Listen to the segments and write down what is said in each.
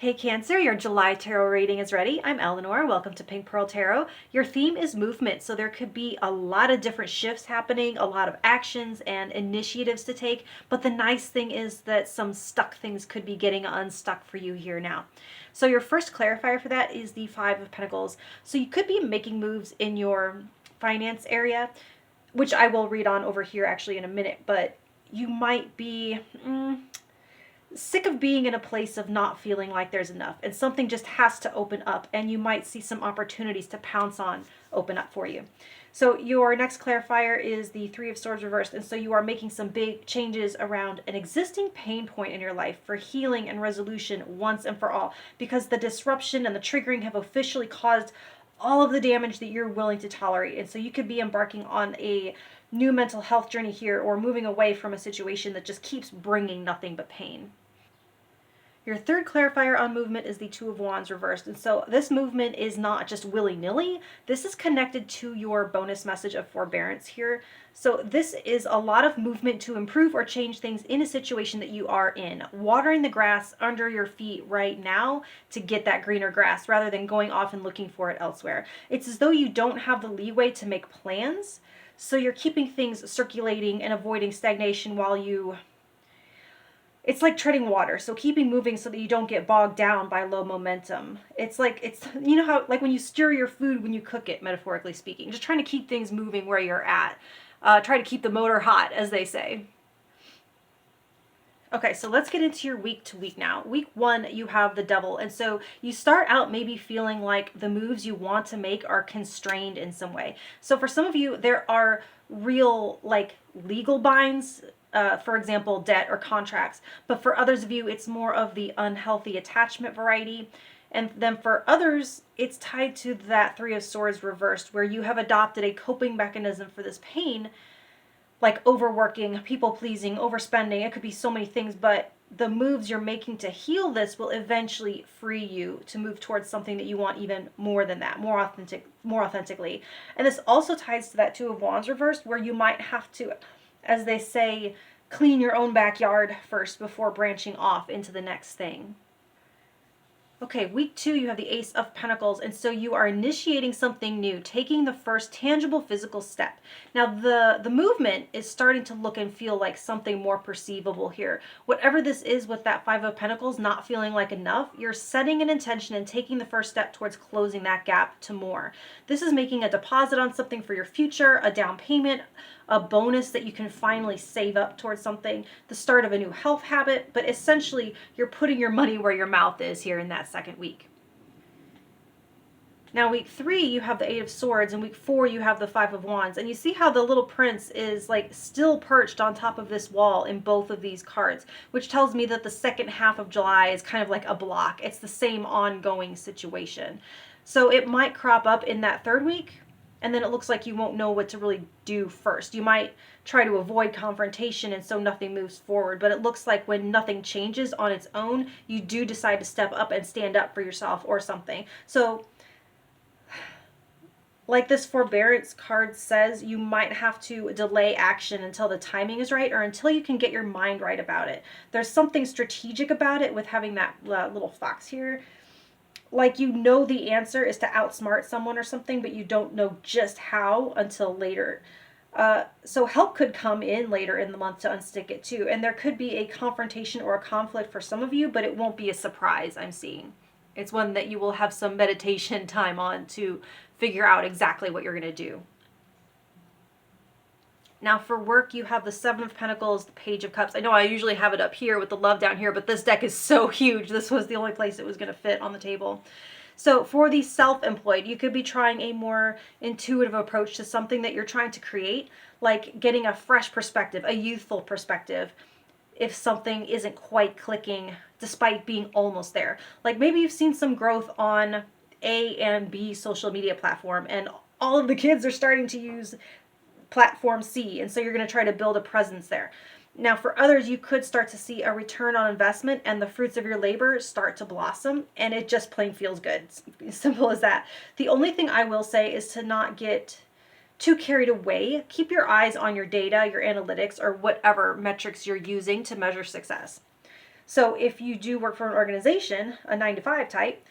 Hey Cancer, your July tarot reading is ready. I'm Eleanor. Welcome to Pink Pearl Tarot. Your theme is movement, so there could be a lot of different shifts happening, a lot of actions and initiatives to take, but the nice thing is that some stuck things could be getting unstuck for you here now. So your first clarifier for that is the Five of Pentacles. So you could be making moves in your finance area, which I will read on over here actually in a minute, but you might be sick of being in a place of not feeling like there's enough, and something just has to open up, and you might see some opportunities to pounce on open up for you. So your next clarifier is the Three of Swords reversed, and so you are making some big changes around an existing pain point in your life for healing and resolution once and for all, because the disruption and the triggering have officially caused all of the damage that you're willing to tolerate. And so you could be embarking on a new mental health journey here, or moving away from a situation that just keeps bringing nothing but pain. Your third clarifier on movement is the Two of Wands reversed. And so this movement is not just willy-nilly. This is connected to your bonus message of forbearance here. So this is a lot of movement to improve or change things in a situation that you are in. Watering the grass under your feet right now to get that greener grass rather than going off and looking for it elsewhere. It's as though you don't have the leeway to make plans. So you're keeping things circulating and avoiding stagnation while you... It's like treading water, so keeping moving so that you don't get bogged down by low momentum. It's you know how, like when you stir your food when you cook it, metaphorically speaking, just trying to keep things moving where you're at. Try to keep the motor hot, as they say. Okay, so let's get into your week to week now. Week 1, you have the Devil. And so you start out maybe feeling like the moves you want to make are constrained in some way. So for some of you, there are real like legal binds, for example, debt or contracts. But for others of you, it's more of the unhealthy attachment variety. And then for others, it's tied to that Three of Swords reversed, where you have adopted a coping mechanism for this pain, like overworking, people pleasing, overspending. It could be so many things, but the moves you're making to heal this will eventually free you to move towards something that you want even more than that, more authentically. And this also ties to that Two of Wands reversed, where you might have to, as they say, clean your own backyard first before branching off into the next thing. Okay, week 2, you have the Ace of Pentacles, and so you are initiating something new, taking the first tangible physical step. Now, the movement is starting to look and feel like something more perceivable here. Whatever this is with that Five of Pentacles not feeling like enough, you're setting an intention and taking the first step towards closing that gap to more. This is making a deposit on something for your future, a down payment, a bonus that you can finally save up towards something, the start of a new health habit, but essentially you're putting your money where your mouth is here in that second week. Now week 3, you have the Eight of Swords, and week 4, you have the Five of Wands. And you see how the little prince is like still perched on top of this wall in both of these cards, which tells me that the second half of July is kind of like a block. It's the same ongoing situation. So it might crop up in that third week, and then it looks like you won't know what to really do first. You might try to avoid confrontation, and so nothing moves forward. But it looks like when nothing changes on its own, you do decide to step up and stand up for yourself or something. So like this forbearance card says, you might have to delay action until the timing is right, or until you can get your mind right about it. There's something strategic about it with having that little fox here. Like you know the answer is to outsmart someone or something, but you don't know just how until later. So help could come in later in the month to unstick it too. And there could be a confrontation or a conflict for some of you, but it won't be a surprise, I'm seeing. It's one that you will have some meditation time on to figure out exactly what you're going to do. Now for work, you have the Seven of Pentacles, the Page of Cups. I know I usually have it up here with the love down here, but this deck is so huge. This was the only place it was going to fit on the table. So for the self-employed, you could be trying a more intuitive approach to something that you're trying to create, like getting a fresh perspective, a youthful perspective, if something isn't quite clicking despite being almost there. Like maybe you've seen some growth on A and B social media platform, and all of the kids are starting to use platform C, and so you're going to try to build a presence there. Now for others, you could start to see a return on investment and the fruits of your labor start to blossom, and it just plain feels good. It's simple as that. The only thing I will say is to not get too carried away. Keep your eyes on your data, your analytics, or whatever metrics you're using to measure success. So if you do work for an organization, a 9 to 5 type,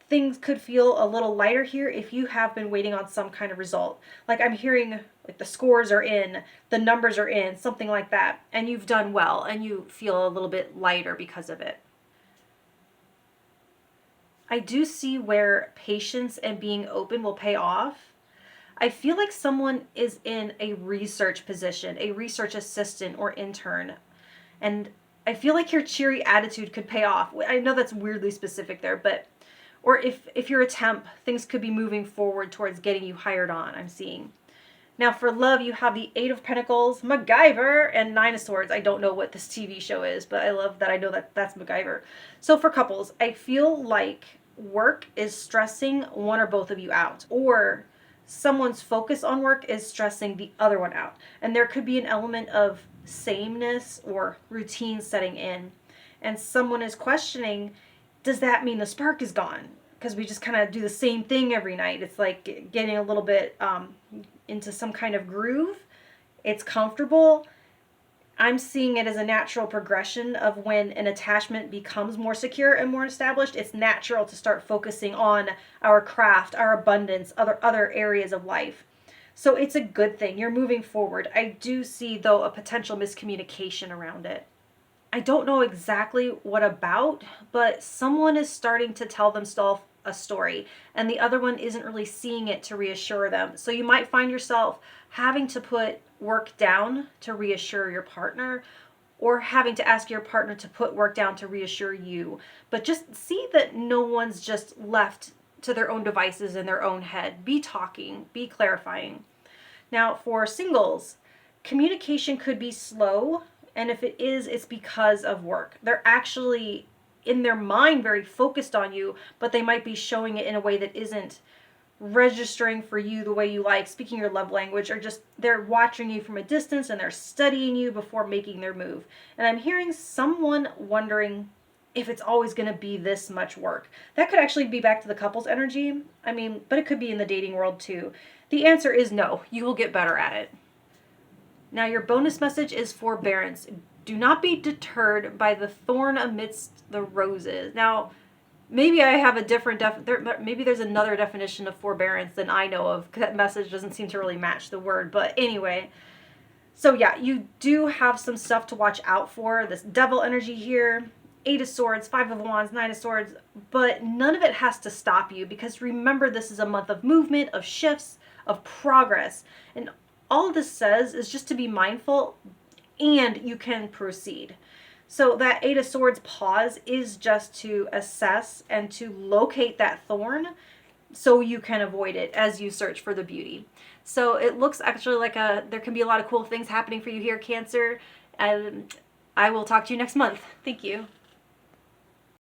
things could feel a little lighter here if you have been waiting on some kind of result. Like I'm hearing like the scores are in, the numbers are in, something like that, and you've done well and you feel a little bit lighter because of it. I do see where patience and being open will pay off. I feel like someone is in a research position, a research assistant or intern, and I feel like your cheery attitude could pay off. I know that's weirdly specific there, but or if you're a temp, things could be moving forward towards getting you hired on, I'm seeing. Now for love, you have the Eight of Pentacles, MacGyver, and Nine of Swords. I don't know what this TV show is, but I love that I know that that's MacGyver. So for couples, I feel like work is stressing one or both of you out, or someone's focus on work is stressing the other one out. And there could be an element of sameness or routine setting in. And someone is questioning, does that mean the spark is gone? Because we just kind of do the same thing every night. It's like getting a little bit into some kind of groove. It's comfortable. I'm seeing it as a natural progression of when an attachment becomes more secure and more established. It's natural to start focusing on our craft, our abundance, other areas of life. So it's a good thing. You're moving forward. I do see, though, a potential miscommunication around it. I don't know exactly what about, but someone is starting to tell themselves a story and the other one isn't really seeing it to reassure them. So you might find yourself having to put work down to reassure your partner, or having to ask your partner to put work down to reassure you. But just see that no one's just left to their own devices in their own head. Be talking, be clarifying. Now for singles, communication could be slow, and if it is, it's because of work. They're actually in their mind very focused on you, but they might be showing it in a way that isn't registering for you the way you like, speaking your love language, or just they're watching you from a distance and they're studying you before making their move. And I'm hearing someone wondering if it's always going to be this much work. That could actually be back to the couple's energy. I mean, but it could be in the dating world too. The answer is no. You will get better at it. Now your bonus message is forbearance. Do not be deterred by the thorn amidst the roses. Now, maybe I have a different maybe there's another definition of forbearance than I know of, because that message doesn't seem to really match the word. But anyway, so yeah, you do have some stuff to watch out for. This devil energy here, 8 of Swords, 5 of Wands, 9 of Swords, but none of it has to stop you, because remember, this is a month of movement, of shifts, of progress. And all this says is just to be mindful and you can proceed. So that 8 of Swords pause is just to assess and to locate that thorn so you can avoid it as you search for the beauty. So it looks actually like there can be a lot of cool things happening for you here, Cancer. And I will talk to you next month. Thank you.